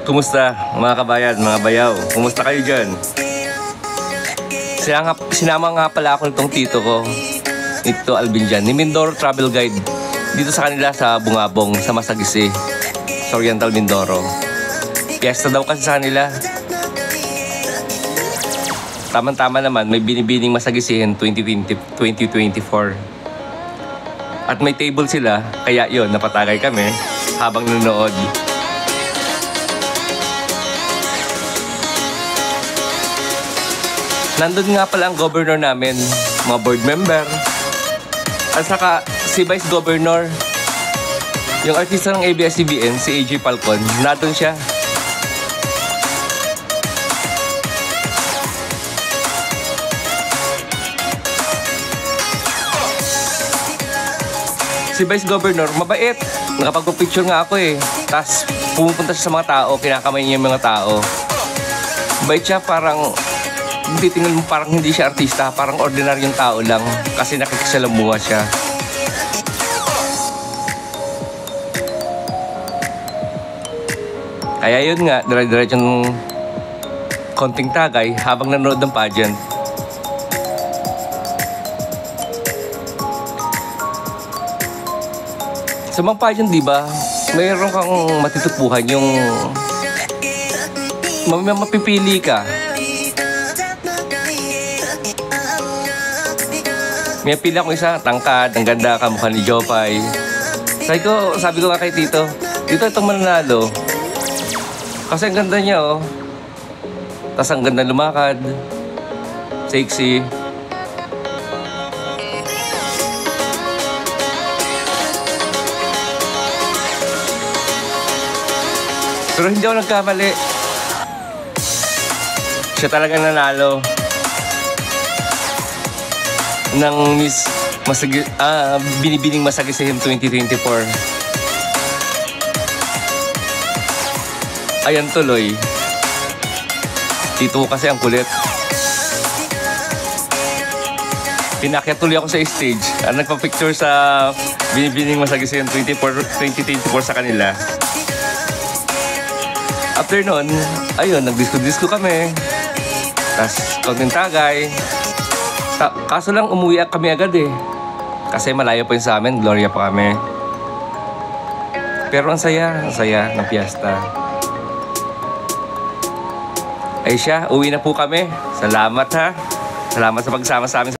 Kumusta mga kabayan, mga bayaw? Kumusta kayo dyan? Sinama nga pala ako nitong tito ko, ito Alvin dyan, ni Mindoro Travel Guide. Dito sa kanila sa Bungabong, sa Masagisi, sa Oriental Mindoro. Fiesta daw kasi sa kanila. Tama-tama naman, may binibining Masagisihin 2024. At may table sila, kaya yun, napatagay kami habang nanonood. Nandun nga pala ang governor namin, mga board member, at saka si Vice Governor, yung artista ng ABS-CBN, si AJ Falcon, nandun siya. Si Vice Governor, mabait. Nakapag-picture nga ako eh. Tapos pumupunta siya sa mga tao, kinakamay niya yung mga tao. Mabait siya, parang titingnan mo parang hindi siya artista, parang ordinaryong tao lang kasi nakikisalamuha siya. Kaya yun nga, dire-diretso ng konting tagay habang nanonood ng pageant. Sa mga pageant, di ba, mayroon kang matitupuhan yung mapipili ka. May pila akong isa, tangkad, ang ganda, kamukha ni Jopay. Sabi ko nga kay Tito, itong mananalo. Kasi ang ganda niya, oh. Tapos ang ganda lumakad. Sexy. Pero hindi ako nagkamali. Siya talaga nanalo ng Miss Binibining Masagisihin 2024. Ayan tuloy. Tito kasi ang kulit. Pinakyat tuloy ako sa stage. Nagpa-picture sa Binibining Masagisihin 2024 sa kanila. After nun, ayun, nag-disco kami. Tapos, konting tagay. Kaso lang, umuwi kami agad eh. Kasi malayo pa yun sa amin, Gloria pa kami. Pero ang saya ng fiesta. Ay siya, uwi na po kami. Salamat ha. Salamat sa pagsama sa amin.